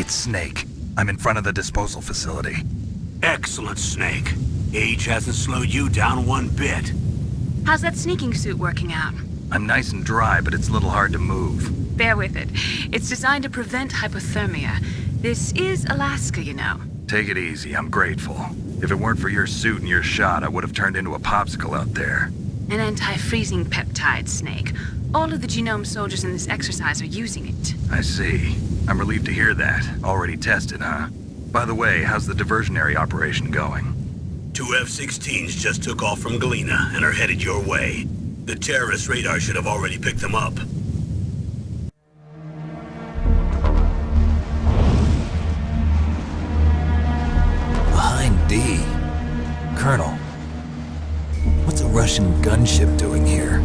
It's Snake. I'm in front of the disposal facility. Excellent, Snake. Age hasn't slowed you down one bit. How's that sneaking suit working out? I'm nice and dry, but it's a little hard to move. Bear with it. It's designed to prevent hypothermia. This is Alaska, you know. Take it easy, I'm grateful. If it weren't for your suit and your shot, I would have turned into a popsicle out there. An anti-freezing peptide, Snake. All of the genome soldiers in this exercise are using it. I see. I'm relieved to hear that. Already tested, huh? By the way, how's the diversionary operation going? 2 F-16s just took off from Galena and are headed your way. The terrorist radar should have already picked them up. Behind D. Colonel, what's a Russian gunship doing here?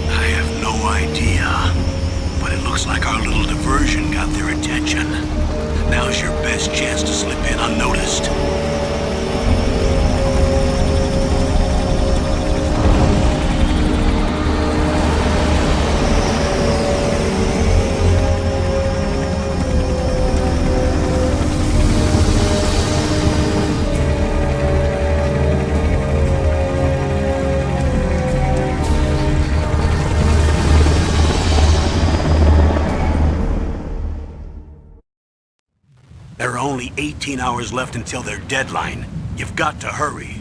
I have no idea, but it looks like our little diversion got their attention. Now's your best chance to slip in unnoticed. There are only 18 hours left until their deadline. You've got to hurry.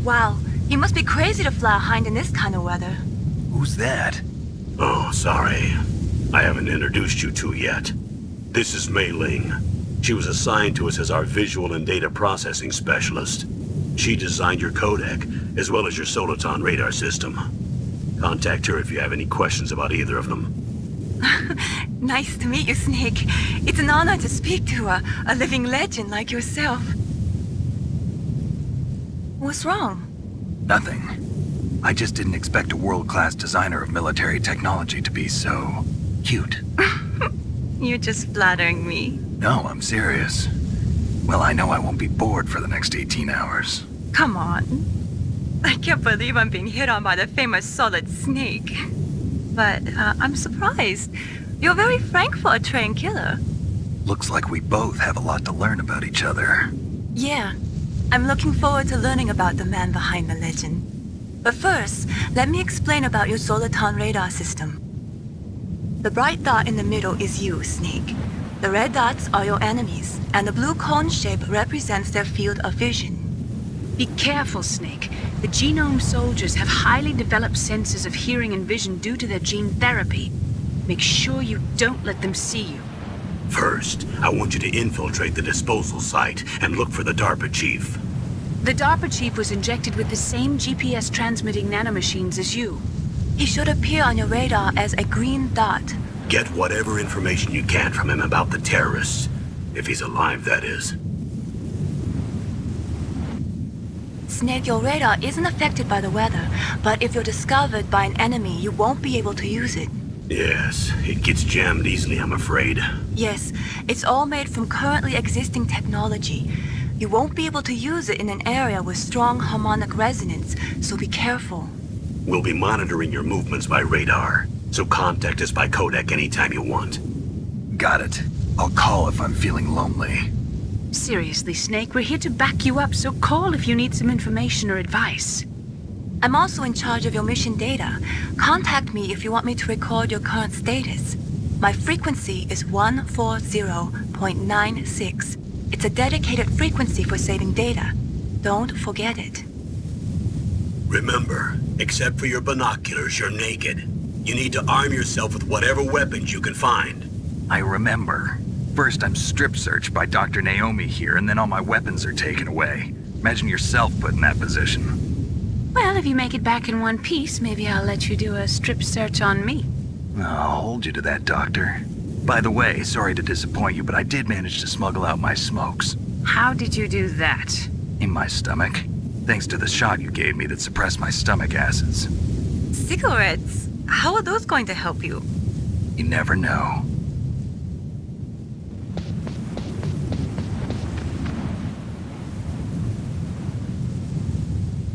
Wow, you must be crazy to fly a hind in this kind of weather. Who's that? Oh, sorry. I haven't introduced you to yet. This is Mei Ling. She was assigned to us as our visual and data processing specialist. She designed your codec, as well as your Soliton radar system. Contact her if you have any questions about either of them. Nice to meet you, Snake. It's an honor to speak to a living legend like yourself. What's wrong? Nothing. I just didn't expect a world-class designer of military technology to be so cute. You're just flattering me. No, I'm serious. Well, I know I won't be bored for the next 18 hours. Come on. I can't believe I'm being hit on by the famous Solid Snake. But I'm surprised. You're very frank for a trained killer. Looks like we both have a lot to learn about each other. Yeah, I'm looking forward to learning about the man behind the legend. But first, let me explain about your Soliton radar system. The bright dot in the middle is you, Snake. The red dots are your enemies, and the blue cone shape represents their field of vision. Be careful, Snake. The genome soldiers have highly developed senses of hearing and vision due to their gene therapy. Make sure you don't let them see you. First, I want you to infiltrate the disposal site and look for the DARPA Chief. The DARPA Chief was injected with the same GPS transmitting nanomachines as you. He should appear on your radar as a green dot. Get whatever information you can from him about the terrorists. If he's alive, that is. Snake, your radar isn't affected by the weather, but if you're discovered by an enemy, you won't be able to use it. Yes, it gets jammed easily, I'm afraid. Yes, it's all made from currently existing technology. You won't be able to use it in an area with strong harmonic resonance, so be careful. We'll be monitoring your movements by radar, so contact us by codec anytime you want. Got it. I'll call if I'm feeling lonely. Seriously, Snake, we're here to back you up, so call if you need some information or advice. I'm also in charge of your mission data. Contact me if you want me to record your current status. My frequency is 140.96. It's a dedicated frequency for saving data. Don't forget it. Remember, except for your binoculars, you're naked. You need to arm yourself with whatever weapons you can find. I remember. First, I'm strip searched by Dr. Naomi here, and then all my weapons are taken away. Imagine yourself put in that position. Well, if you make it back in one piece, maybe I'll let you do a strip search on me. I'll hold you to that, Doctor. By the way, sorry to disappoint you, but I did manage to smuggle out my smokes. How did you do that? In my stomach. Thanks to the shot you gave me that suppressed my stomach acids. Cigarettes? How are those going to help you? You never know.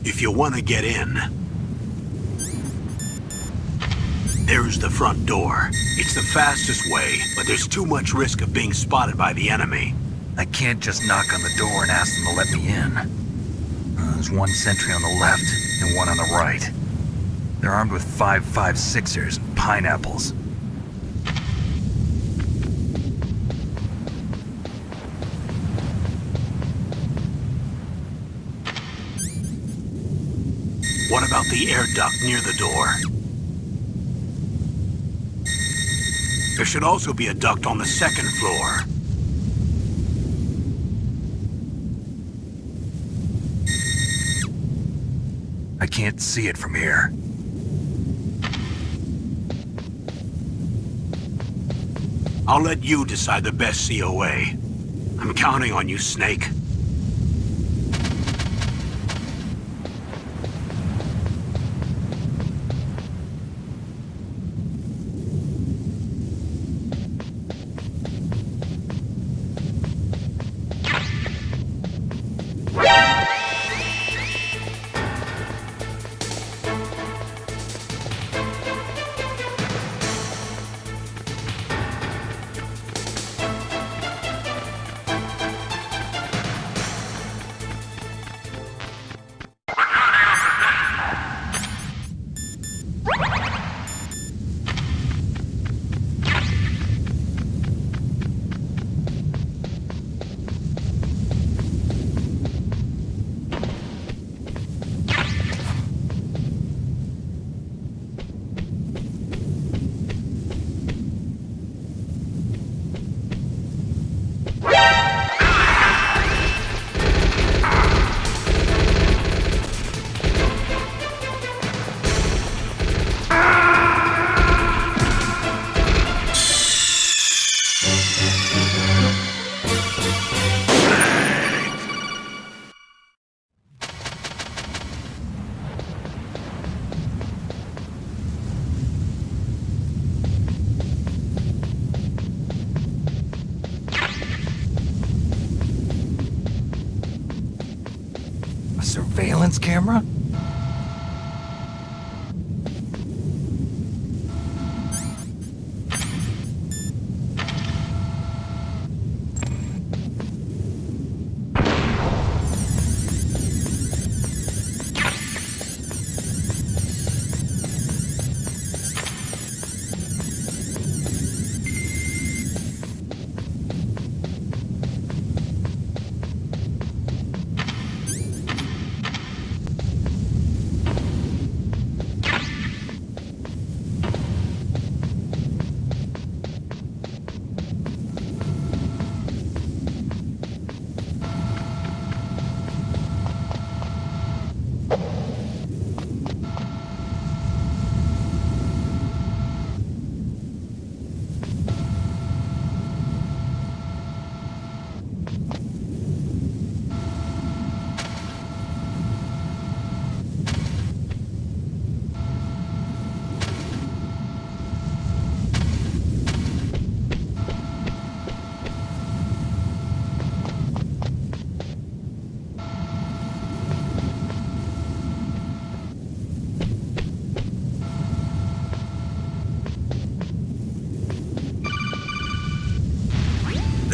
If you want to get in, There's the front door. It's the fastest way, but there's too much risk of being spotted by the enemy. I can't just knock on the door and ask them to let me in. There's one sentry on the left and one on the right. They're armed with 5.56ers and pineapples. What about the air duct near the door? There should also be a duct on the second floor. I can't see it from here. I'll let you decide the best COA. I'm counting on you, Snake. Surveillance camera?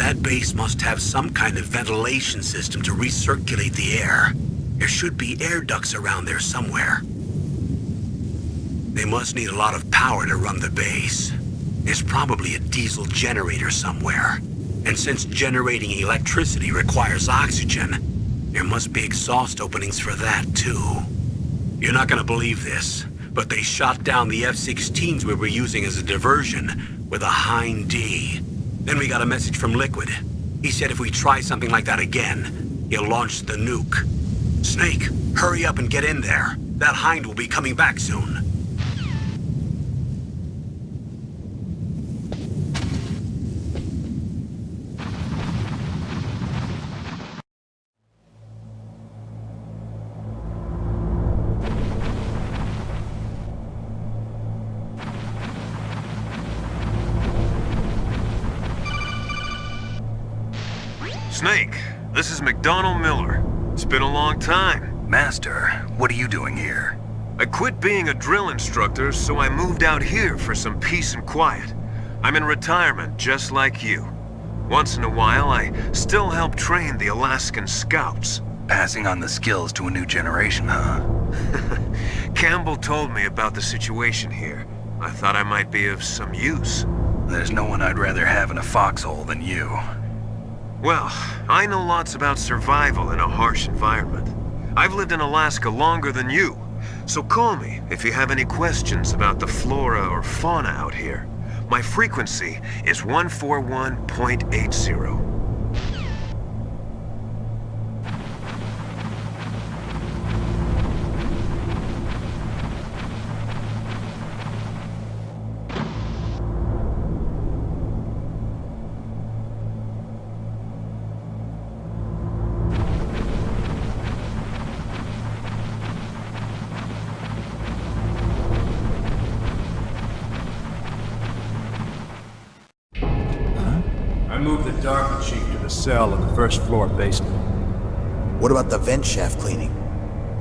That base must have some kind of ventilation system to recirculate the air. There should be air ducts around there somewhere. They must need a lot of power to run the base. There's probably a diesel generator somewhere. And since generating electricity requires oxygen, there must be exhaust openings for that too. You're not gonna believe this, but they shot down the F-16s we were using as a diversion with a Hind D. Then we got a message from Liquid. He said if we try something like that again, he'll launch the nuke. Snake, hurry up and get in there. That Hind will be coming back soon. Snake, this is McDonald Miller. It's been a long time. Master, what are you doing here? I quit being a drill instructor, so I moved out here for some peace and quiet. I'm in retirement, just like you. Once in a while, I still help train the Alaskan Scouts. Passing on the skills to a new generation, huh? Campbell told me about the situation here. I thought I might be of some use. There's no one I'd rather have in a foxhole than you. Well, I know lots about survival in a harsh environment. I've lived in Alaska longer than you, so call me if you have any questions about the flora or fauna out here. My frequency is 141.80. I moved the DARPA Chief to the cell in the first floor basement. What about the vent shaft cleaning?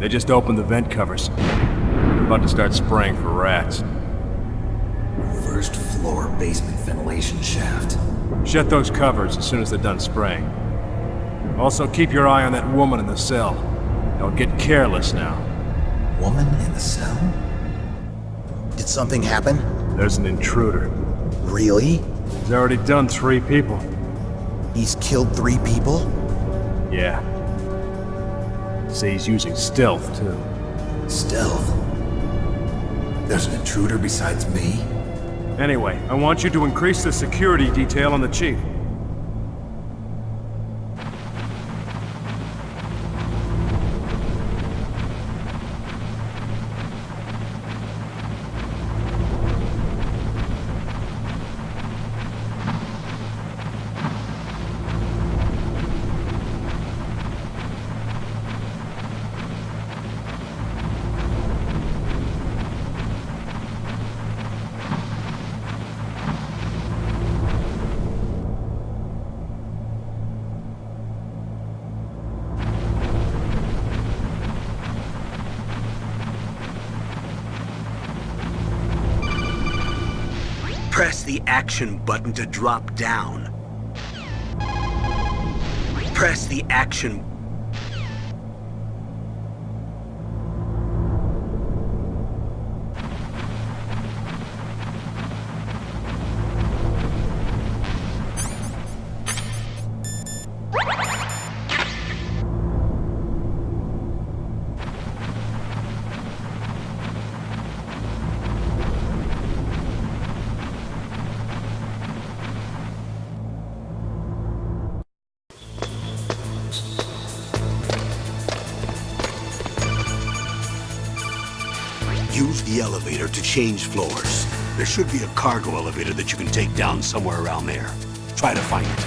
They just opened the vent covers. They're about to start spraying for rats. First floor basement ventilation shaft. Shut those covers as soon as they're done spraying. Also, keep your eye on that woman in the cell. Don't get careless now. Woman in the cell? Did something happen? There's an intruder. Really? He's already done 3 people. He's killed 3 people? Yeah. Say he's using stealth, too. Stealth? There's an intruder besides me? Anyway, I want you to increase the security detail on the Chief. Press the action button to drop down. Press the action. Use the elevator to change floors. There should be a cargo elevator that you can take down somewhere around there. Try to find it.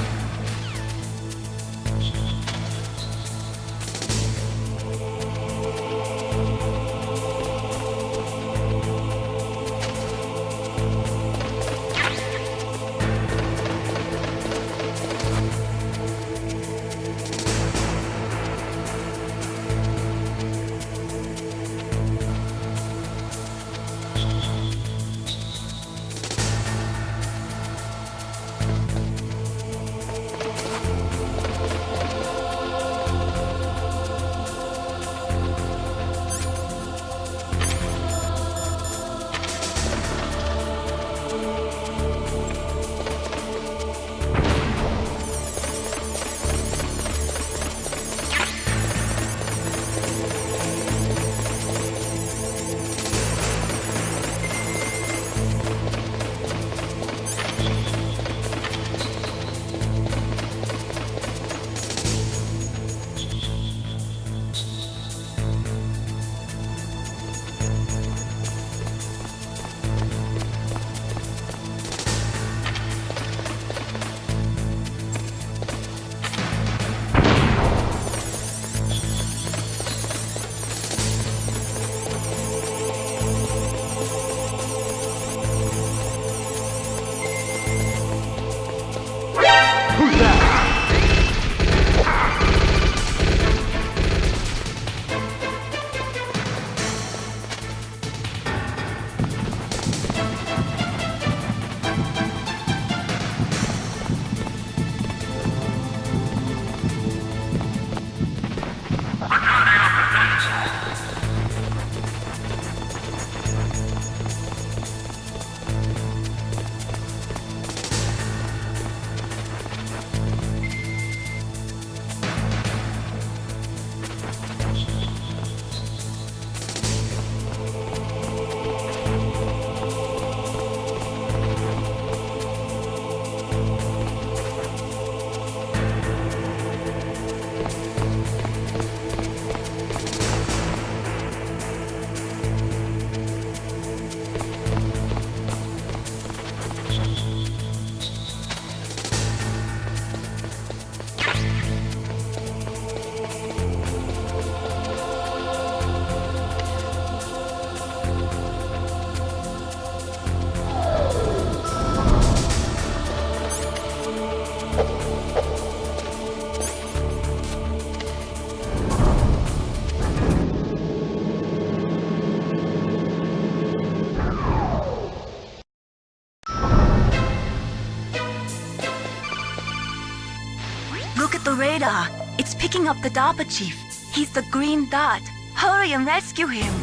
Look at the radar. It's picking up the DARPA Chief. He's the green dot. Hurry and rescue him.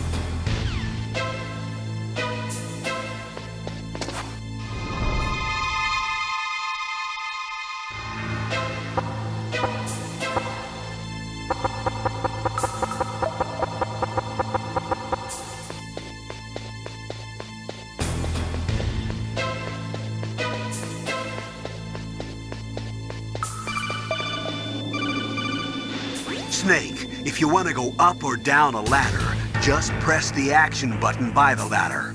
Snake, if you want to go up or down a ladder, just press the action button by the ladder.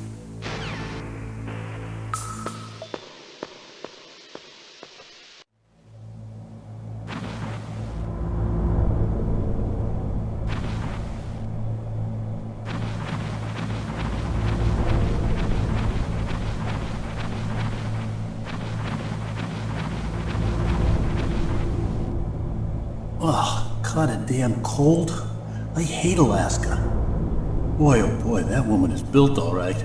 Ugh, kinda damn cold. I hate Alaska. Boy, oh boy, that woman is built all right.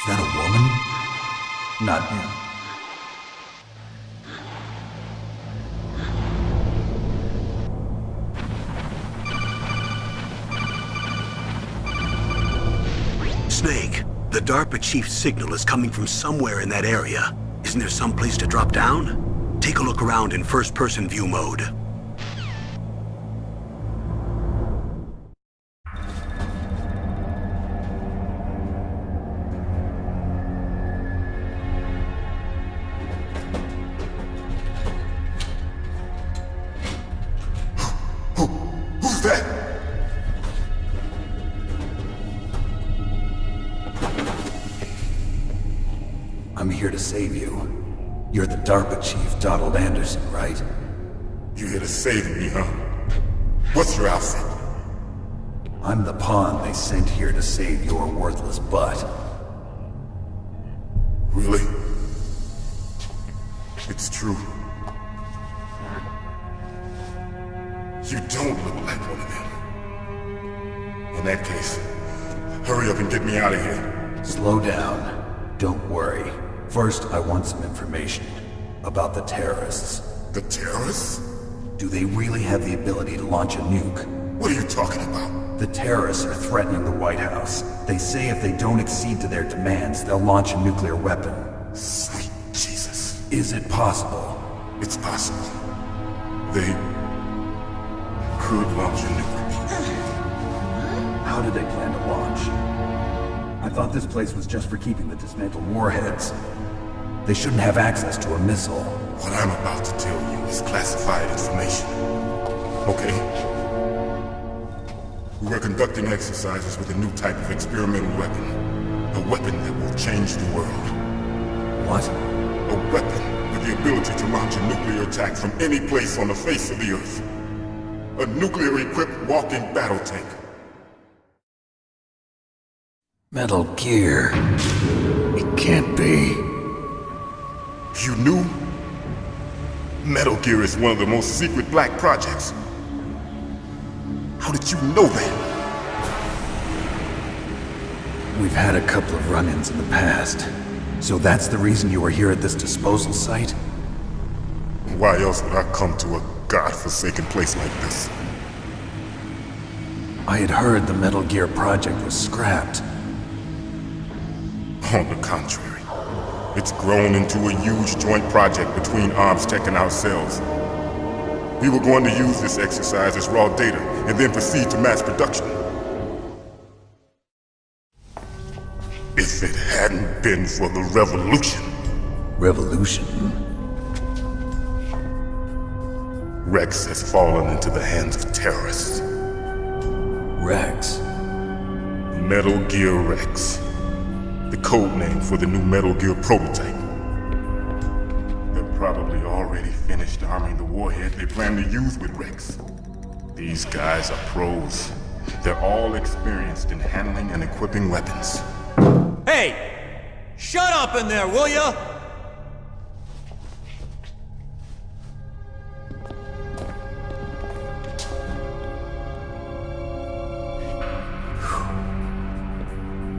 Is that a woman? Not him. Snake, the DARPA Chief's signal is coming from somewhere in that area. Isn't there some place to drop down? Take a look around in first-person view mode. Who's that? I'm here to save you. You're the DARPA Chief, Donald Anderson, right? You here to save me, huh? What's your outfit? I'm the pawn they sent here to save your worthless butt. Really? It's true. You don't look like one of them. In that case, hurry up and get me out of here. Slow down. Don't worry. First, I want some information about the terrorists. The terrorists? Do they really have the ability to launch a nuke? What are you talking about? The terrorists are threatening the White House. They say if they don't accede to their demands, they'll launch a nuclear weapon. Sweet Jesus. Is it possible? It's possible. They could launch a nuke. How do they plan to launch? I thought this place was just for keeping the dismantled warheads. They shouldn't have access to a missile. What I'm about to tell you is classified information. Okay? We're conducting exercises with a new type of experimental weapon. A weapon that will change the world. What? A weapon with the ability to launch a nuclear attack from any place on the face of the Earth. A nuclear-equipped walking battle tank. Metal Gear. It can't be. You knew? Metal Gear is one of the most secret black projects. How did you know that? We've had a couple of run-ins in the past. So that's the reason you were here at this disposal site? Why else would I come to a godforsaken place like this? I had heard the Metal Gear project was scrapped. On the contrary, it's grown into a huge joint project between ArmsTech and ourselves. We were going to use this exercise as raw data and then proceed to mass production. If it hadn't been for the revolution. Revolution? Rex has fallen into the hands of terrorists. Rex? Metal Gear Rex. The code name for the new Metal Gear prototype. They're probably already finished arming the warhead they plan to use with Rex. These guys are pros. They're all experienced in handling and equipping weapons. Hey! Shut up in there, will ya?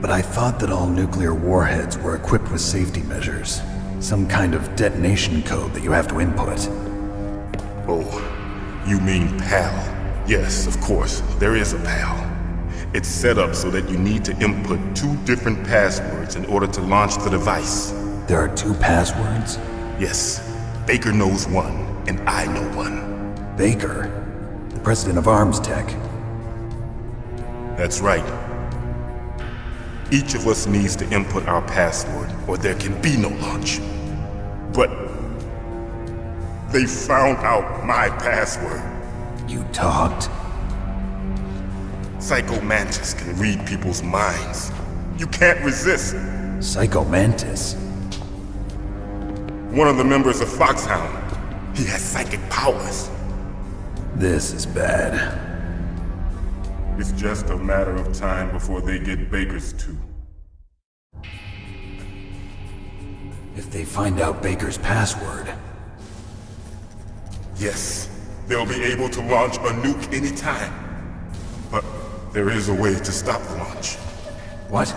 But I thought that all nuclear warheads were equipped with safety measures. Some kind of detonation code that you have to input. Oh, you mean PAL? Yes, of course, there is a PAL. It's set up so that you need to input 2 different passwords in order to launch the device. There are 2 passwords? Yes. Baker knows one, and I know one. Baker? The President of ArmsTech? That's right. Each of us needs to input our password, or there can be no launch. But they found out my password. You talked? Psycho Mantis can read people's minds. You can't resist. Psycho Mantis? One of the members of Foxhound. He has psychic powers. This is bad. It's just a matter of time before they get Baker's too. If they find out Baker's password... Yes, they'll be able to launch a nuke anytime. But there is a way to stop the launch. What?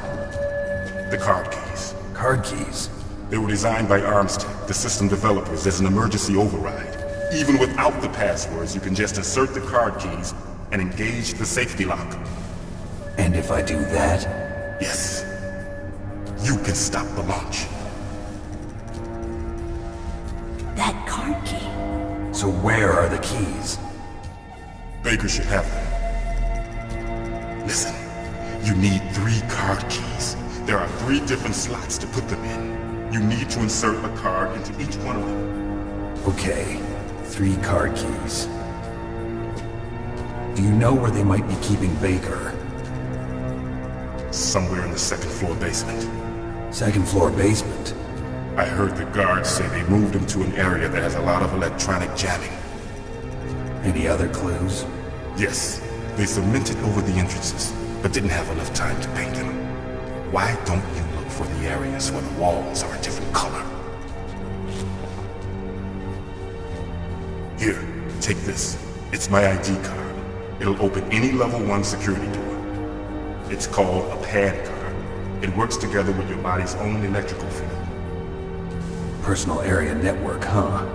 The card keys. Card keys? They were designed by ArmsTech, the system developers, as an emergency override. Even without the passwords, you can just insert the card keys and engage the safety lock. And if I do that? Yes. You can stop the launch. That card key. So where are the keys? Baker should have them. Listen, you need 3 card keys. There are 3 different slots to put them in. You need to insert a card into each one of them. Okay, 3 card keys. Do you know where they might be keeping Baker? Somewhere in the 2nd floor basement. 2nd floor basement? I heard the guards say they moved him to an area that has a lot of electronic jamming. Any other clues? Yes. They cemented over the entrances, but didn't have enough time to paint them. Why don't you look for the areas where the walls are a different color? Here, take this. It's my ID card. It'll open any level 1 security door. It's called a PAN card. It works together with your body's own electrical field. Personal area network, huh?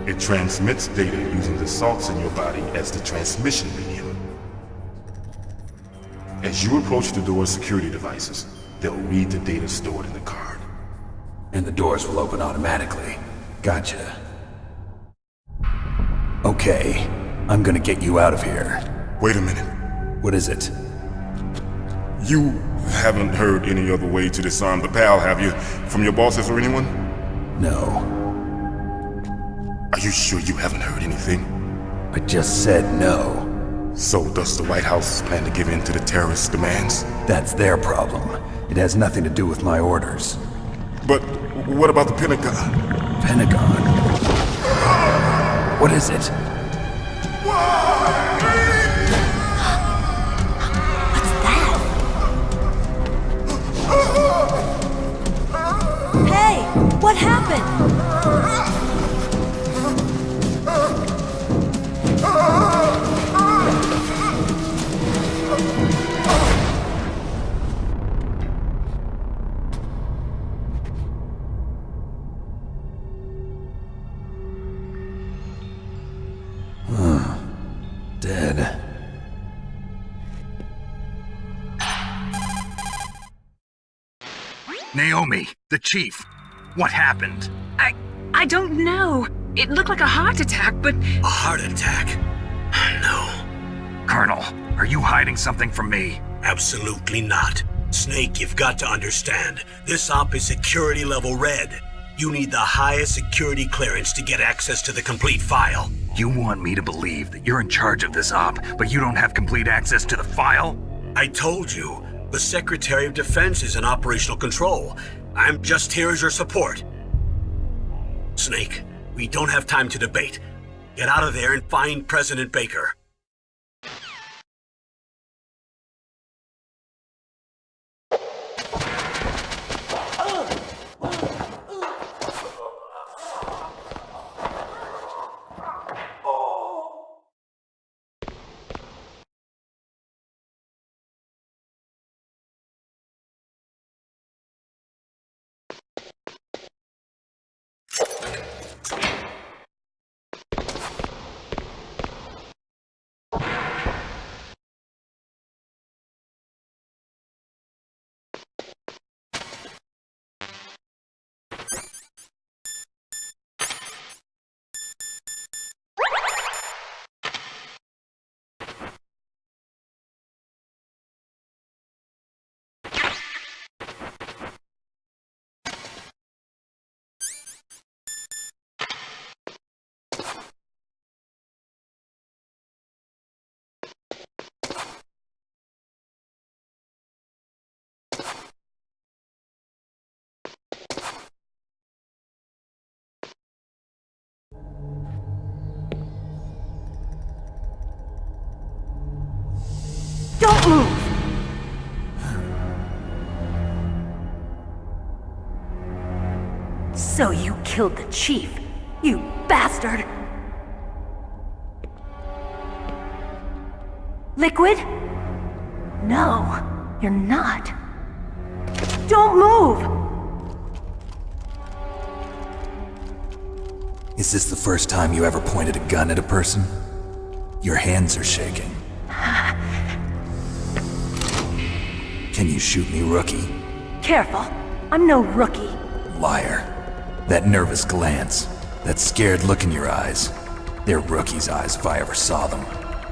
It transmits data using the salts in your body as the transmission medium. As you approach the door's security devices, they'll read the data stored in the card. And the doors will open automatically. Gotcha. Okay, I'm gonna get you out of here. Wait a minute. What is it? You haven't heard any other way to disarm the PAL, have you? From your bosses or anyone? No. Are you sure you haven't heard anything? I just said no. So does the White House plan to give in to the terrorists' demands? That's their problem. It has nothing to do with my orders. But what about the Pentagon? Pentagon? What is it? What's that? Hey, what happened? Dead. Naomi, the chief. What happened? I don't know. It looked like a heart attack, but... A heart attack? No. Colonel, are you hiding something from me? Absolutely not. Snake, you've got to understand. This op is security level red. You need the highest security clearance to get access to the complete file. You want me to believe that you're in charge of this op, but you don't have complete access to the file? I told you, the Secretary of Defense is in operational control. I'm just here as your support. Snake, we don't have time to debate. Get out of there and find President Baker. Don't move! So you killed the chief, you bastard! Liquid? No, you're not. Don't move! Is this the first time you ever pointed a gun at a person? Your hands are shaking. Can you shoot me, rookie? Careful, I'm no rookie. Liar. That nervous glance, that scared look in your eyes. They're rookie's eyes if I ever saw them.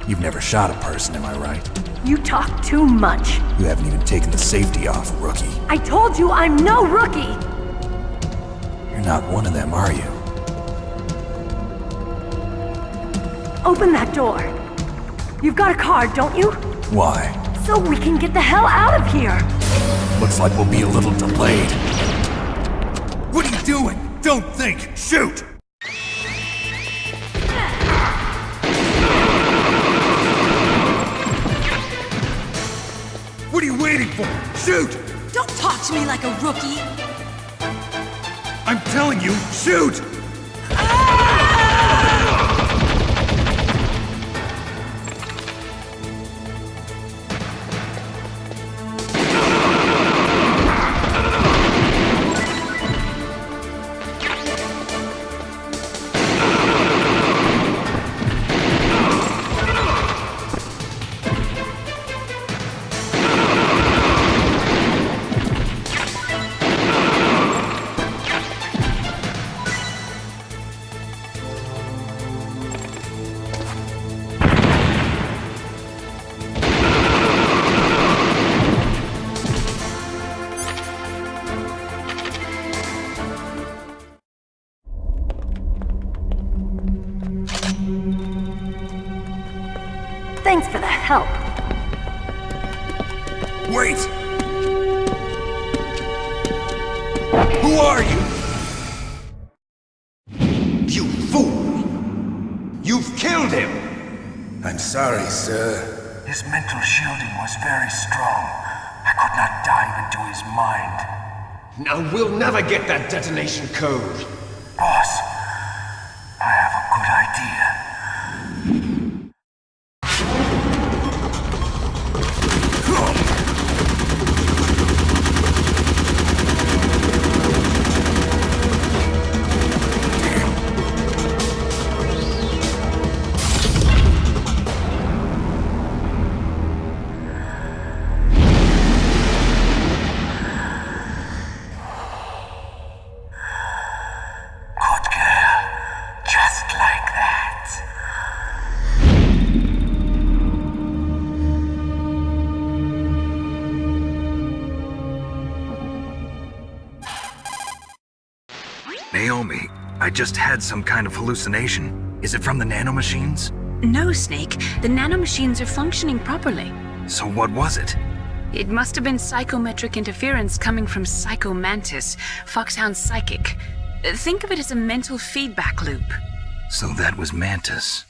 You've never shot a person, am I right? You talk too much. You haven't even taken the safety off, rookie. I told you I'm no rookie! You're not one of them, are you? Open that door. You've got a card, don't you? Why? So we can get the hell out of here! Looks like we'll be a little delayed. What are you doing? Don't think! Shoot! What are you waiting for? Shoot! Don't talk to me like a rookie! I'm telling you, shoot! Thanks for the help. Wait! Who are you? You fool! You've killed him! I'm sorry, sir. His mental shielding was very strong. I could not dive into his mind. Now we'll never get that detonation code. Boss, I have a good idea. Good girl. Just like that. Naomi, I just had some kind of hallucination. Is it from the nanomachines? No, Snake. The nanomachines are functioning properly. So what was it? It must have been psychometric interference coming from Psycho Mantis, Foxhound's psychic. Think of it as a mental feedback loop. So that was Mantis.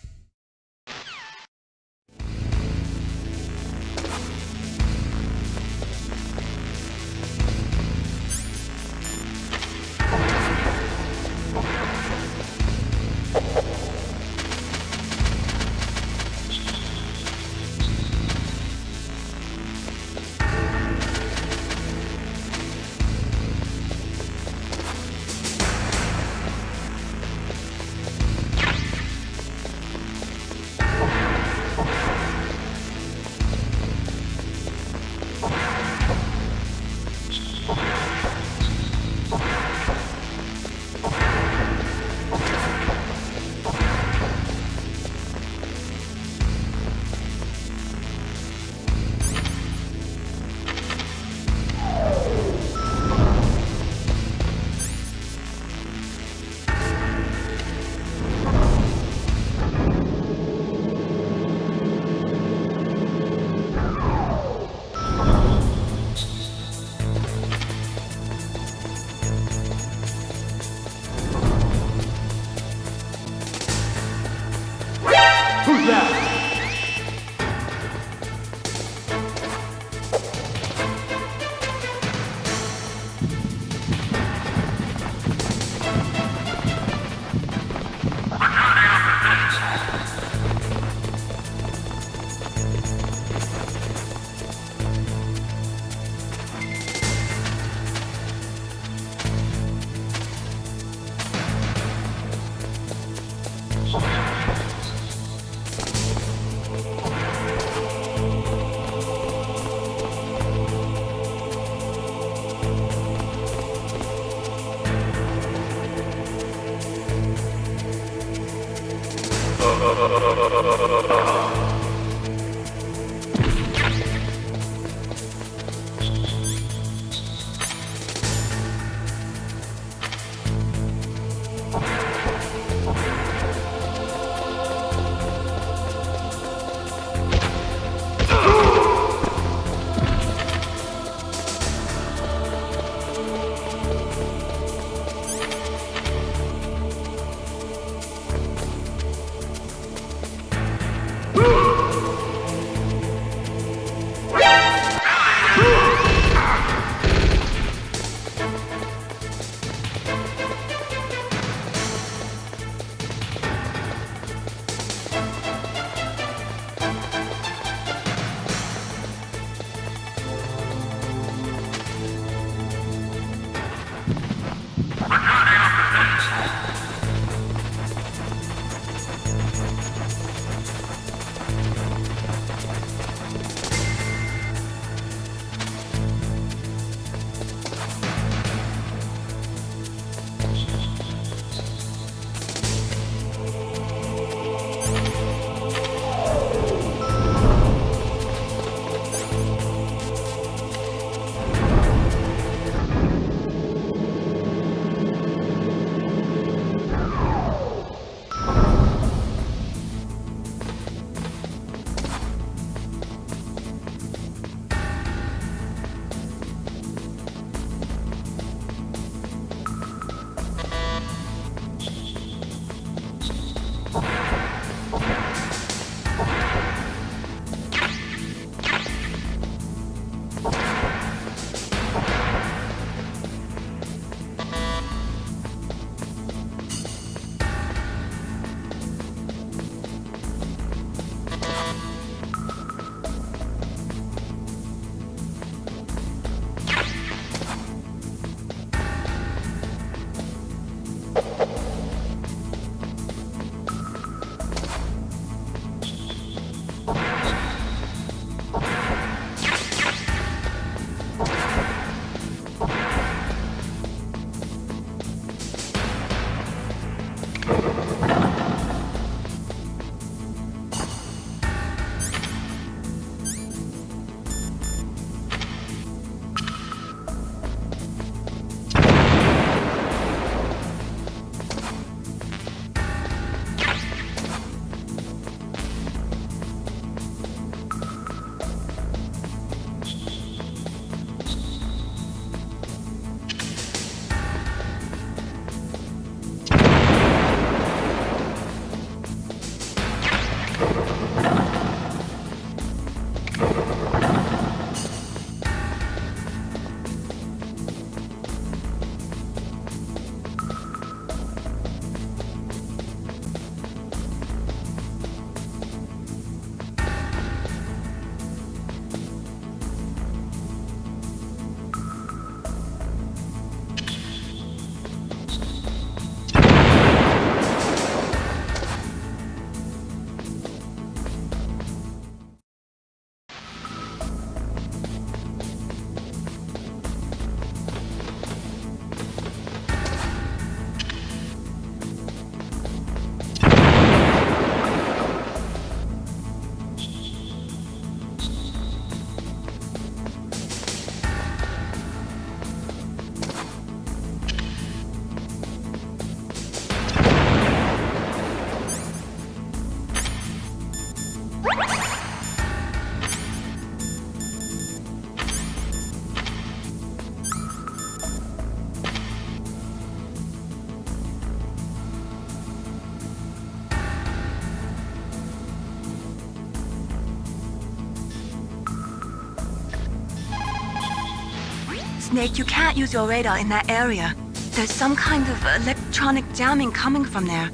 Snake, you can't use your radar in that area. There's some kind of electronic jamming coming from there.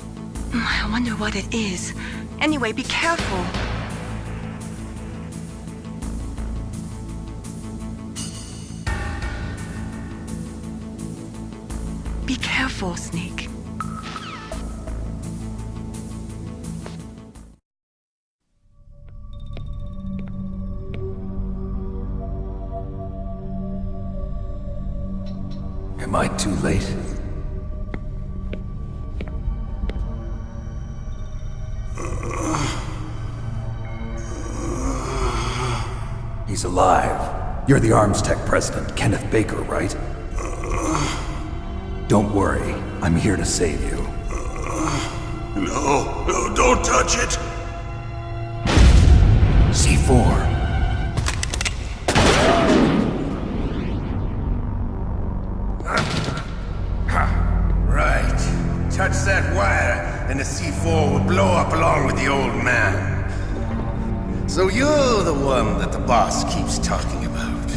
I wonder what it is. Anyway, be careful. Be careful, Snake. Am I too late? He's alive. You're the ArmsTech President, Kenneth Baker, right? Don't worry. I'm here to save you. No, don't touch it! C4. Right. Touch that wire, and the C4 will blow up along with the old man. So you're the one that the boss keeps talking about.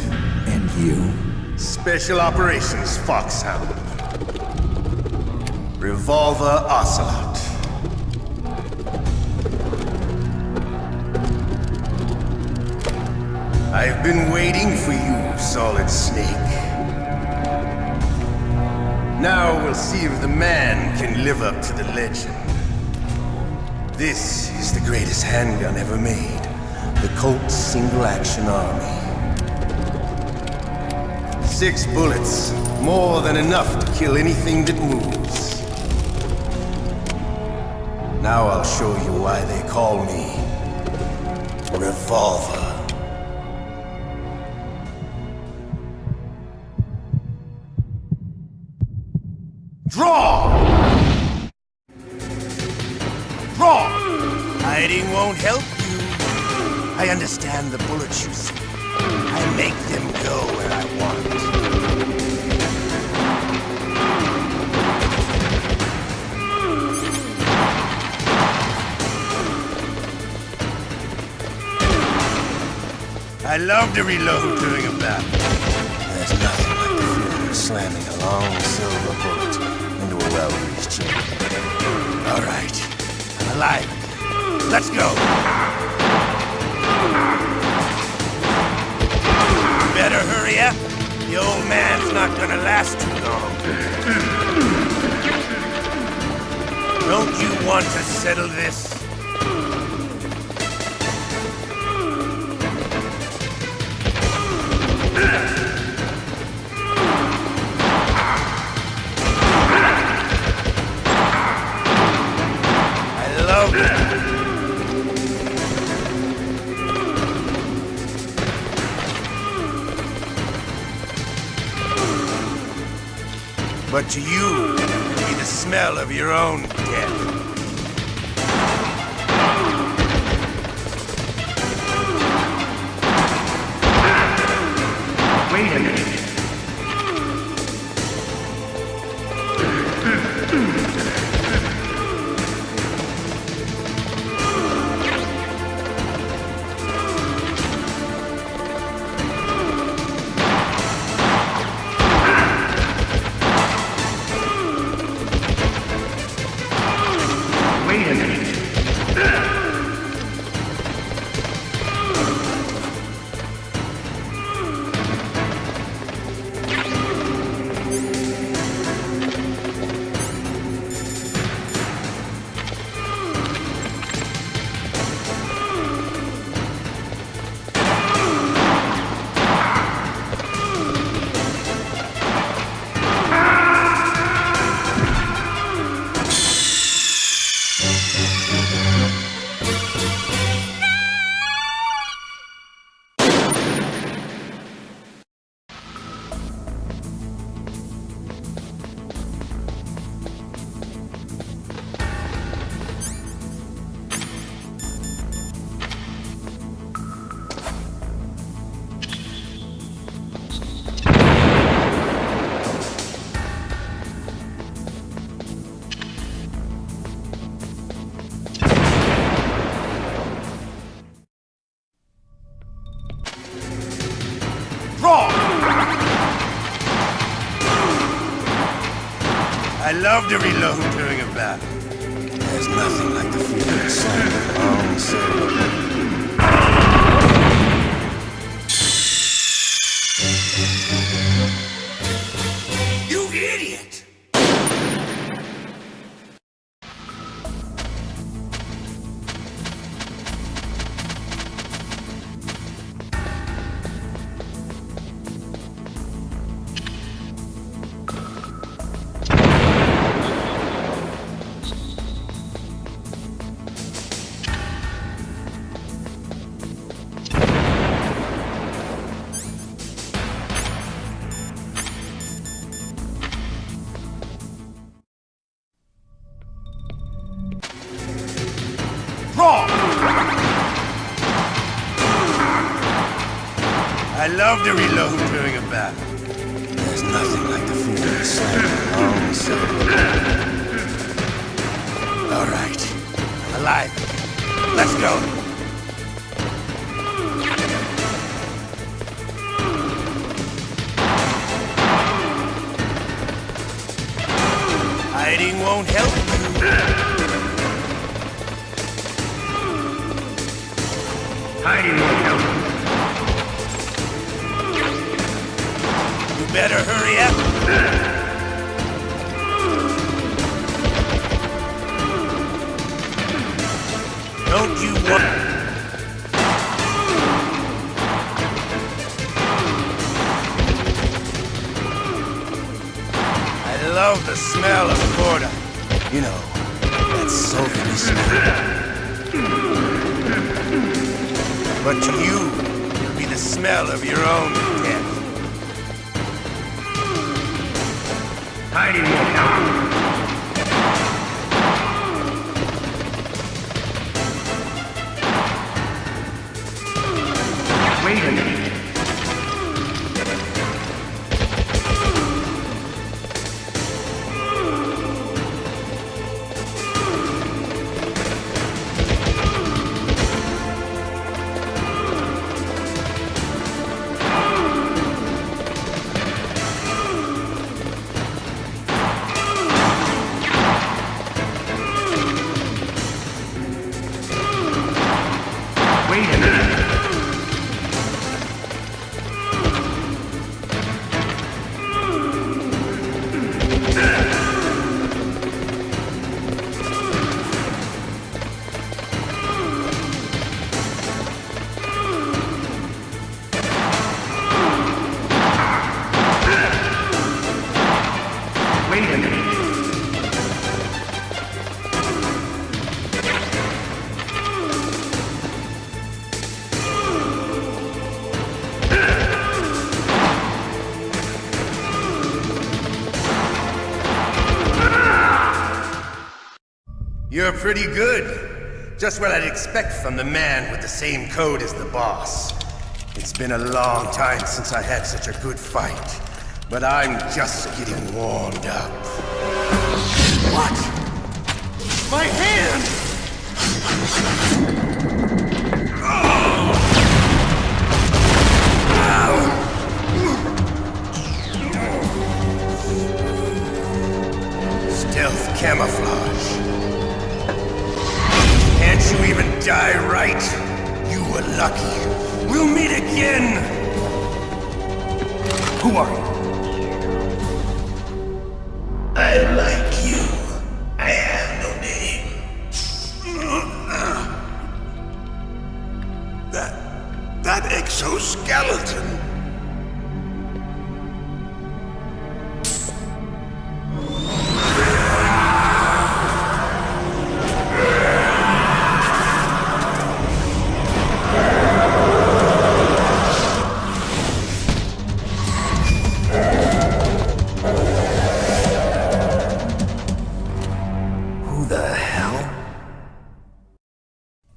And you? Special Operations Foxhound. Revolver Ocelot. I've been waiting for you, Solid Snake. Now we'll see if the man can live up to the legend. This is the greatest handgun ever made. The Colt's Single Action Army. 6 bullets, more than enough to kill anything that moves. Now I'll show you why they call me Revolver. Draw! Draw! Hiding won't help you. I understand the bullets you see. I make them go where I want. I love to reload during a battle. There's nothing like the feeling of slamming a long silver bullet into a well-greased chamber. All right, I'm alive. Let's go. Better hurry up. The old man's not gonna last too long. Don't you want to settle this? I love it. But to you, it'll be the smell of your own death. Wait a minute. Wait a minute. I love to reload during a battle. There's nothing like the feeling of slamming a long silver bullet. You idiot! I love to reload during a battle. There's nothing like the feeling of slamming a long silver bullet. All right, I'm alive. Let's go. Hiding won't help you. Hiding won't help. You better hurry up. Don't you want... I love the smell of Florida. You know, that sulphur smell. But to you, it'll be the smell of your own death. Hiding won't help. Wait a minute. You're pretty good. Just what I'd expect from the man with the same code as the boss. It's been a long time since I had such a good fight, but I'm just getting warmed up. What? My hand! Stealth camouflage. Can't you even die right? You were lucky. We'll meet again! Who are you? I like you. I have no name. That exoskeleton.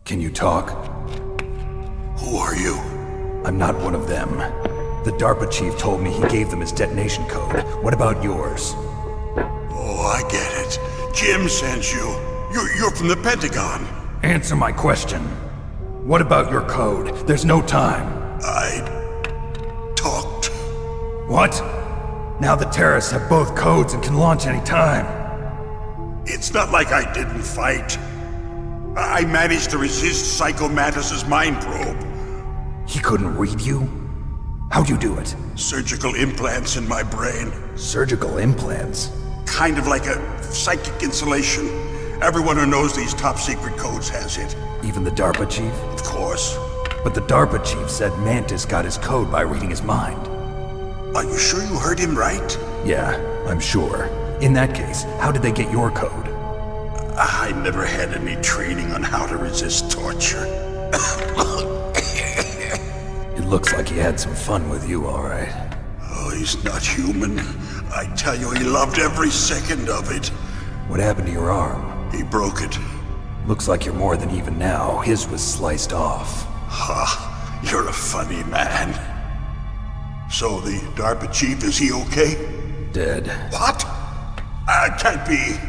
Can you talk? Who are you? I'm not one of them. The DARPA Chief told me he gave them his detonation code. What about yours? Oh, I get it. Jim sent you. You're from the Pentagon. Answer my question. What about your code? There's no time. I talked. What? Now the terrorists have both codes and can launch any time. It's not like I didn't fight. I managed to resist Psycho Mantis's mind probe. He couldn't read you? How'd you do it? Surgical implants in my brain. Surgical implants? Kind of like a psychic insulation. Everyone who knows these top secret codes has it. Even the DARPA Chief? Of course. But the DARPA Chief said Mantis got his code by reading his mind. Are you sure you heard him right? Yeah, I'm sure. In that case, how did they get your code? I never had any training on how to resist torture. It looks like he had some fun with you, all right. Oh, he's not human. I tell you, he loved every second of it. What happened to your arm? He broke it. Looks like you're more than even now. His was sliced off. Ha, you're a funny man. So the DARPA chief, is he okay? Dead. What? Can't be.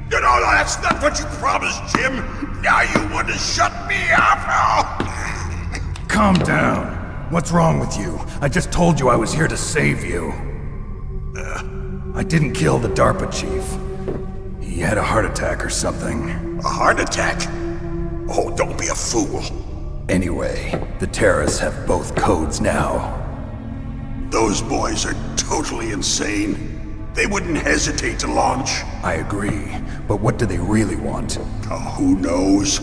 You know, that's not what you promised, Jim. Now you want to shut me up? Calm down. What's wrong with you? I just told you I was here to save you. I didn't kill the DARPA chief. He had a heart attack or something. A heart attack? Oh, don't be a fool. Anyway, the terrorists have both codes now. Those boys are totally insane. They wouldn't hesitate to launch. I agree, but what do they really want? Oh, who knows?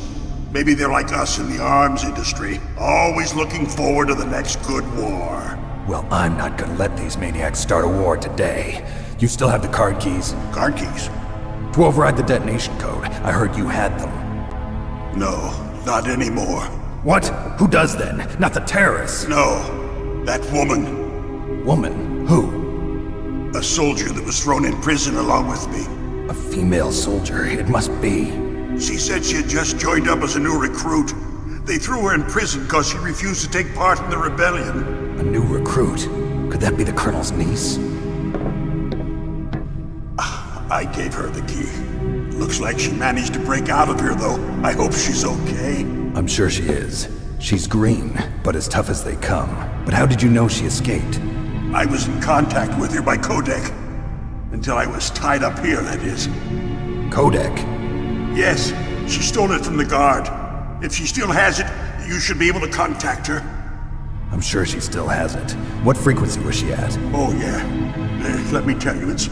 Maybe they're like us in the arms industry, always looking forward to the next good war. Well, I'm not gonna let these maniacs start a war today. You still have the card keys? Card keys? To override the detonation code. I heard you had them. No, not anymore. What? Who does then? Not the terrorists? No, that woman. Woman? Who? A soldier that was thrown in prison along with me. A female soldier, it must be. She said she had just joined up as a new recruit. They threw her in prison because she refused to take part in the rebellion. A new recruit? Could that be the Colonel's niece? I gave her the key. Looks like she managed to break out of here, though. I hope she's okay. I'm sure she is. She's green, but as tough as they come. But how did you know she escaped? I was in contact with her by codec. Until I was tied up here, that is. Codec? Yes, she stole it from the guard. If she still has it, you should be able to contact her. I'm sure she still has it. What frequency was she at? Oh, yeah. Let me tell you, it's...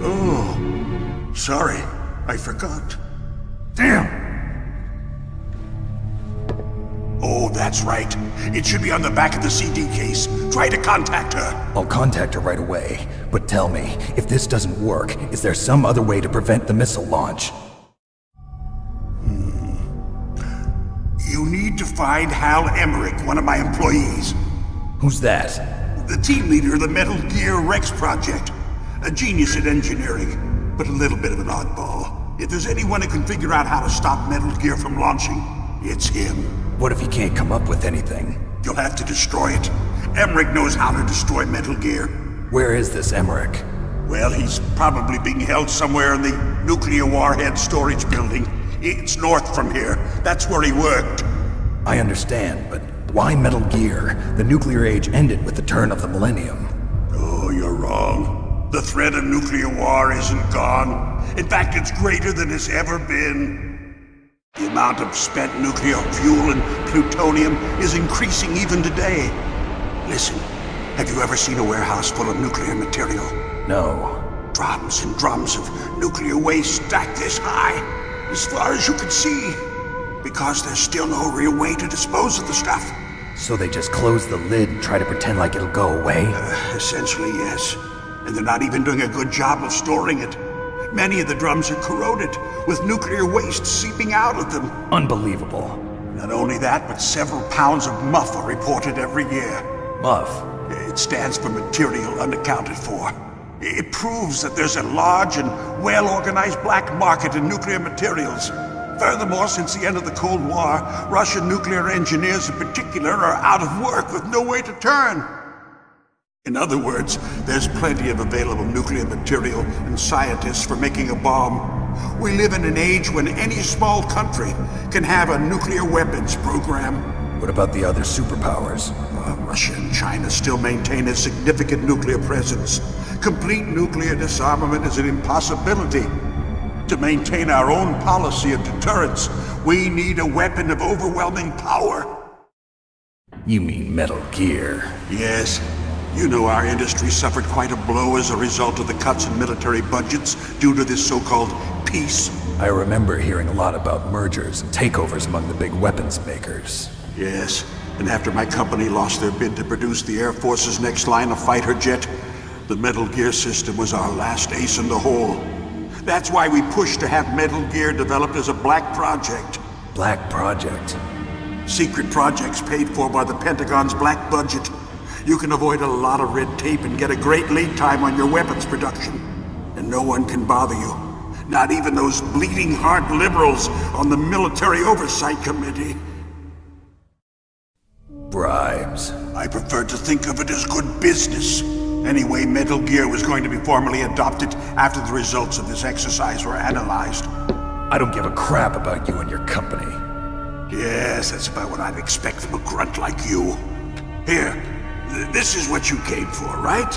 Oh, sorry. I forgot. Damn! Oh, that's right. It should be on the back of the CD case. Try to contact her. I'll contact her right away. But tell me, if this doesn't work, is there some other way to prevent the missile launch? You need to find Hal Emmerich, one of my employees. Who's that? The team leader of the Metal Gear Rex project. A genius at engineering, but a little bit of an oddball. If there's anyone who can figure out how to stop Metal Gear from launching, it's him. What if he can't come up with anything? You'll have to destroy it. Emmerich knows how to destroy Metal Gear. Where is this Emmerich? Well, he's probably being held somewhere in the nuclear warhead storage building. It's north from here. That's where he worked. I understand, but why Metal Gear? The nuclear age ended with the turn of the millennium. Oh, you're wrong. The threat of nuclear war isn't gone. In fact, it's greater than it's ever been. The amount of spent nuclear fuel and plutonium is increasing even today. Listen, have you ever seen a warehouse full of nuclear material? No. Drums and drums of nuclear waste stacked this high, as far as you can see. Because there's still no real way to dispose of the stuff. So they just close the lid and try to pretend like it'll go away? Essentially, yes. And they're not even doing a good job of storing it. Many of the drums are corroded, with nuclear waste seeping out of them. Unbelievable. Not only that, but several pounds of MUF are reported every year. MUF? It stands for material unaccounted for. It proves that there's a large and well-organized black market in nuclear materials. Furthermore, since the end of the Cold War, Russian nuclear engineers in particular are out of work with no way to turn. In other words, there's plenty of available nuclear material and scientists for making a bomb. We live in an age when any small country can have a nuclear weapons program. What about the other superpowers? Russia and China still maintain a significant nuclear presence, Complete nuclear disarmament is an impossibility. To maintain our own policy of deterrence, we need a weapon of overwhelming power. You mean Metal Gear? Yes. You know our industry suffered quite a blow as a result of the cuts in military budgets due to this so-called peace. I remember hearing a lot about mergers and takeovers among the big weapons makers. Yes, and after my company lost their bid to produce the Air Force's next line of fighter jet, the Metal Gear system was our last ace in the hole. That's why we pushed to have Metal Gear developed as a black project. Black project? Secret projects paid for by the Pentagon's black budget. You can avoid a lot of red tape and get a great lead time on your weapons production. And no one can bother you. Not even those bleeding heart liberals on the Military Oversight Committee. Bribes. I prefer to think of it as good business. Anyway, Metal Gear was going to be formally adopted after the results of this exercise were analyzed. I don't give a crap about you and your company. Yes, that's about what I'd expect from a grunt like you. Here, this is what you came for, right?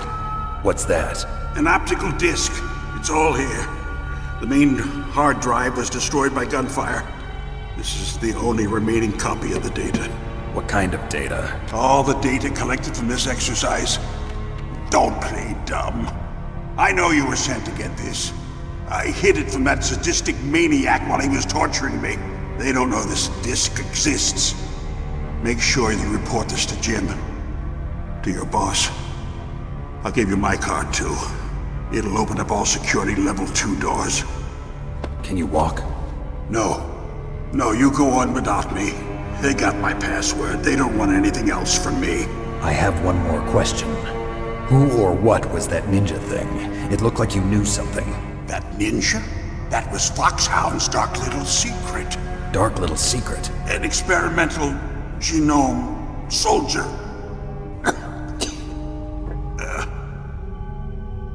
What's that? An optical disc. It's all here. The main hard drive was destroyed by gunfire. This is the only remaining copy of the data. What kind of data? All the data collected from this exercise. Don't play dumb. I know you were sent to get this. I hid it from that sadistic maniac while he was torturing me. They don't know this disc exists. Make sure you report this to Jim. To your boss. I'll give you my card too. It'll open up all security level 2 doors. Can you walk? No. No, you go on without me. They got my password. They don't want anything else from me. I have one more question. Who or what was that ninja thing? It looked like you knew something. That ninja? That was Foxhound's dark little secret. Dark little secret? An experimental genome soldier.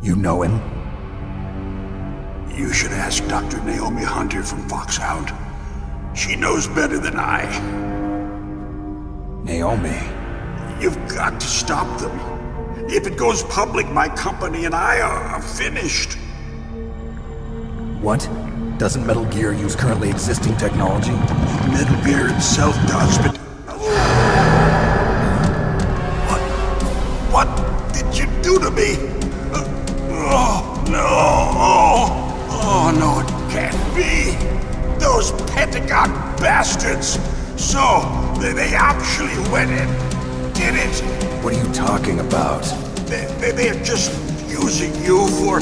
You know him? You should ask Dr. Naomi Hunter from Foxhound. She knows better than I. Naomi? You've got to stop them. If it goes public, my company and I are finished. What? Doesn't Metal Gear use currently existing technology? Metal Gear itself does, but... What did you do to me? Oh, no! Oh, no, it can't be! Those Pentagon bastards! So, they actually went in, did it? What are you talking about? They're just using you for...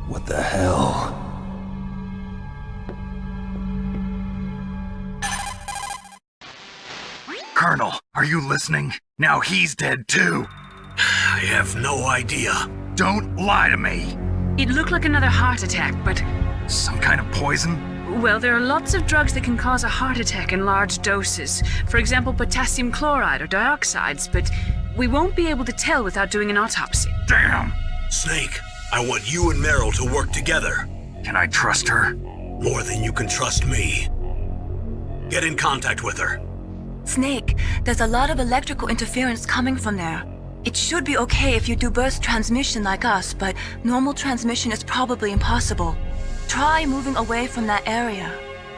What the hell? Colonel, are you listening? Now he's dead too. I have no idea. Don't lie to me. It looked like another heart attack, but... Some kind of poison? Well, there are lots of drugs that can cause a heart attack in large doses. For example, potassium chloride or dioxides, but we won't be able to tell without doing an autopsy. Damn! Snake, I want you and Meryl to work together. Can I trust her? More than you can trust me. Get in contact with her. Snake, there's a lot of electrical interference coming from there. It should be okay if you do burst transmission like us, but normal transmission is probably impossible. Try moving away from that area.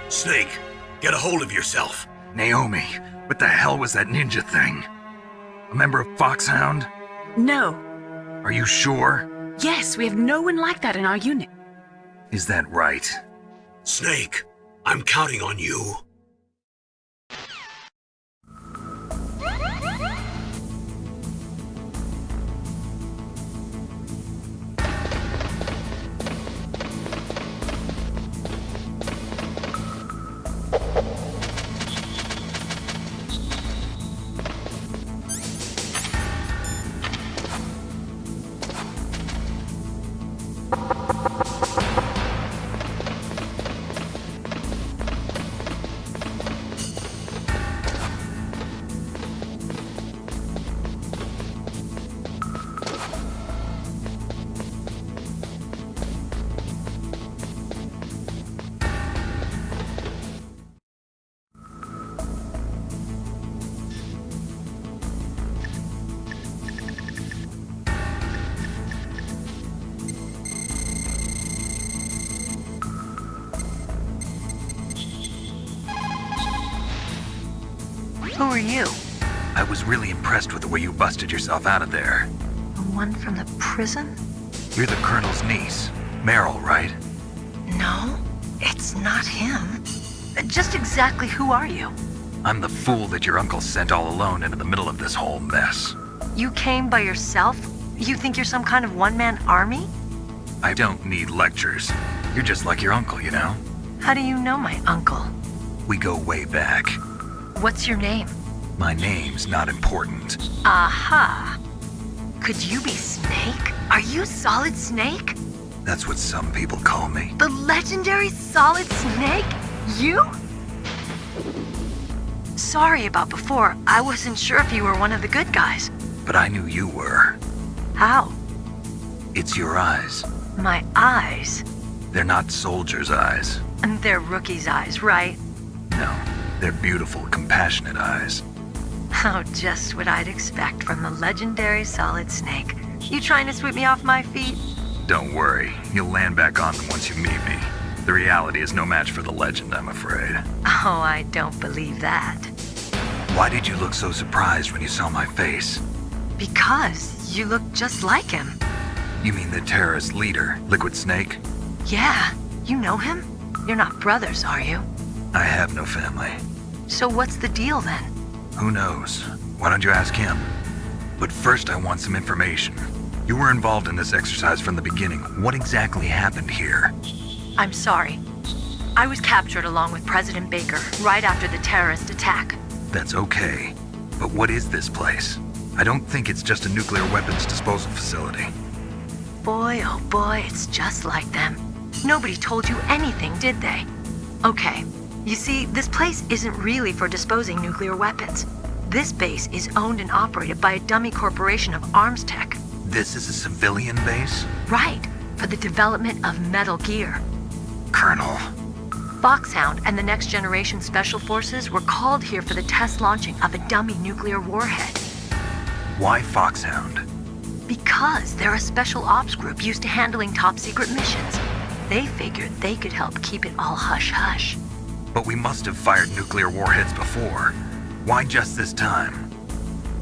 Snake, get a hold of yourself. Naomi, what the hell was that ninja thing? A member of Foxhound? No. Are you sure? Yes, we have no one like that in our unit. Is that right? Snake, I'm counting on you. are you? I was really impressed with the way you busted yourself out of there. The one from the prison? You're the Colonel's niece, Meryl, right? No, it's not him. Just exactly who are you? I'm the fool that your uncle sent all alone into the middle of this whole mess. You came by yourself? You think you're some kind of one-man army? I don't need lectures. You're just like your uncle, you know? How do you know my uncle? We go way back. What's your name? My name's not important. Aha! Could you be Snake? Are you Solid Snake? That's what some people call me. The legendary Solid Snake? You? Sorry about before. I wasn't sure if you were one of the good guys. But I knew you were. How? It's your eyes. My eyes? They're not soldiers' eyes. And they're rookies' eyes, right? No, they're beautiful, compassionate eyes. Oh, just what I'd expect from the legendary Solid Snake. You trying to sweep me off my feet? Don't worry, you'll land back on them once you meet me. The reality is no match for the legend, I'm afraid. Oh, I don't believe that. Why did you look so surprised when you saw my face? Because you look just like him. You mean the terrorist leader, Liquid Snake? Yeah, you know him? You're not brothers, are you? I have no family. So what's the deal then? Who knows? Why don't you ask him? But first I want some information. You were involved in this exercise from the beginning. What exactly happened here? I'm sorry. I was captured along with President Baker right after the terrorist attack. That's okay. But what is this place? I don't think it's just a nuclear weapons disposal facility. Boy, oh boy, it's just like them. Nobody told you anything, did they? Okay, you see, this place isn't really for disposing nuclear weapons. This base is owned and operated by a dummy corporation of ArmsTech. This is a civilian base? Right, for the development of Metal Gear. Colonel. Foxhound and the Next Generation Special Forces were called here for the test launching of a dummy nuclear warhead. Why Foxhound? Because they're a special ops group used to handling top secret missions. They figured they could help keep it all hush-hush. But we must have fired nuclear warheads before. Why just this time?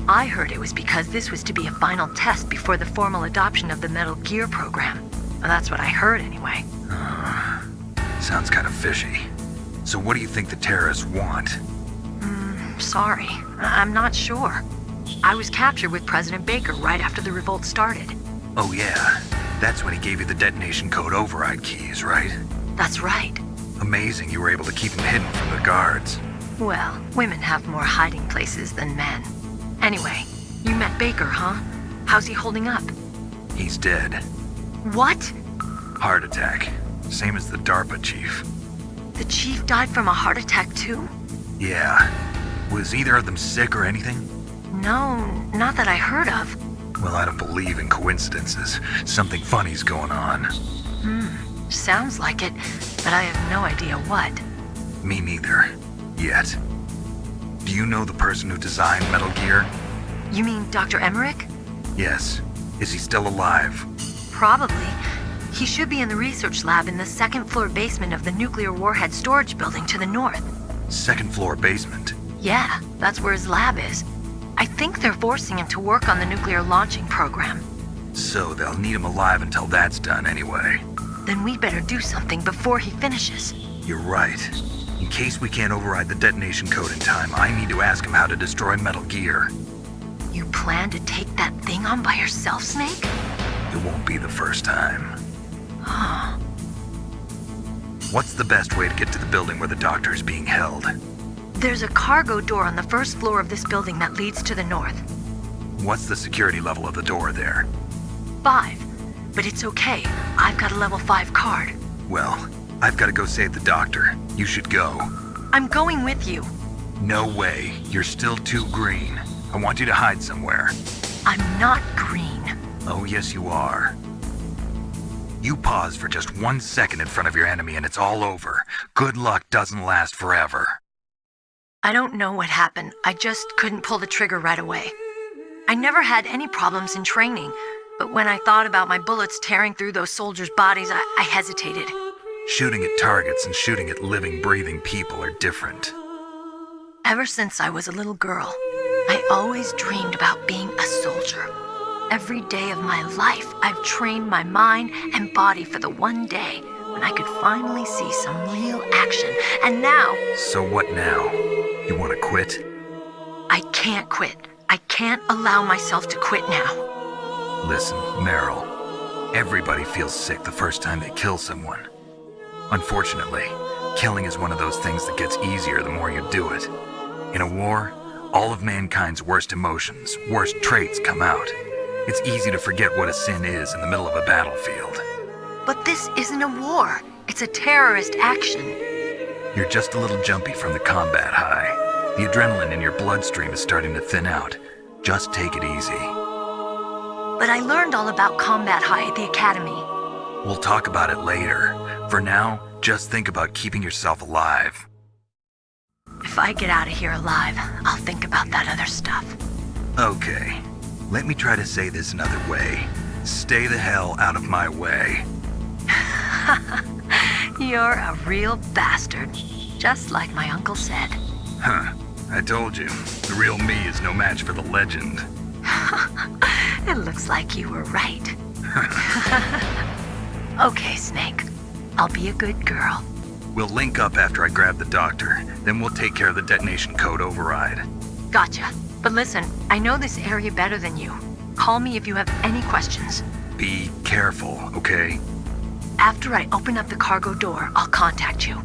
I heard it was because this was to be a final test before the formal adoption of the Metal Gear program. Well, that's what I heard anyway. Sounds kind of fishy. So what do you think the terrorists want? Sorry. I'm not sure. I was captured with President Baker right after the revolt started. Oh yeah, that's when he gave you the detonation code override keys, right? That's right. Amazing you were able to keep him hidden from the guards. Well, women have more hiding places than men. Anyway, you met Baker, huh? How's he holding up? He's dead. What? Heart attack. Same as the DARPA Chief. The Chief died from a heart attack too? Yeah. Was either of them sick or anything? No, not that I heard of. Well, I don't believe in coincidences. Something funny's going on. Sounds like it, but I have no idea what. Me neither. Yet. Do you know the person who designed Metal Gear? You mean Dr. Emmerich? Yes. Is he still alive? Probably. He should be in the research lab in the second floor basement of the nuclear warhead storage building to the north. Second floor basement? Yeah, that's where his lab is. I think they're forcing him to work on the nuclear launching program. So they'll need him alive until that's done anyway. Then we better do something before he finishes. You're right. In case we can't override the detonation code in time, I need to ask him how to destroy Metal Gear. You plan to take that thing on by yourself, Snake? It won't be the first time. Huh. What's the best way to get to the building where the doctor is being held? There's a cargo door on the first floor of this building that leads to the north. What's the security level of the door there? 5. But it's okay. I've got a level 5 card. Well, I've got to go save the doctor. You should go. I'm going with you. No way. You're still too green. I want you to hide somewhere. I'm not green. Oh, yes, you are. You pause for just 1 second in front of your enemy and it's all over. Good luck doesn't last forever. I don't know what happened. I just couldn't pull the trigger right away. I never had any problems in training, but when I thought about my bullets tearing through those soldiers' bodies, I hesitated. Shooting at targets and shooting at living, breathing people are different. Ever since I was a little girl, I always dreamed about being a soldier. Every day of my life, I've trained my mind and body for the one day when I could finally see some real action. And now... So what now? You want to quit? I can't quit. I can't allow myself to quit now. Listen, Meryl, everybody feels sick the first time they kill someone. Unfortunately, killing is one of those things that gets easier the more you do it. In a war, all of mankind's worst emotions, worst traits come out. It's easy to forget what a sin is in the middle of a battlefield. But this isn't a war. It's a terrorist action. You're just a little jumpy from the combat high. The adrenaline in your bloodstream is starting to thin out. Just take it easy. But I learned all about combat high at the academy. We'll talk about it later. For now, just think about keeping yourself alive. If I get out of here alive, I'll think about that other stuff. Okay. Let me try to say this another way. Stay the hell out of my way. You're a real bastard, just like my uncle said. Huh. I told you, the real me is no match for the legend. It looks like you were right. Okay, Snake. I'll be a good girl. We'll link up after I grab the doctor, then we'll take care of the detonation code override. Gotcha. But listen, I know this area better than you. Call me if you have any questions. Be careful, okay? After I open up the cargo door, I'll contact you.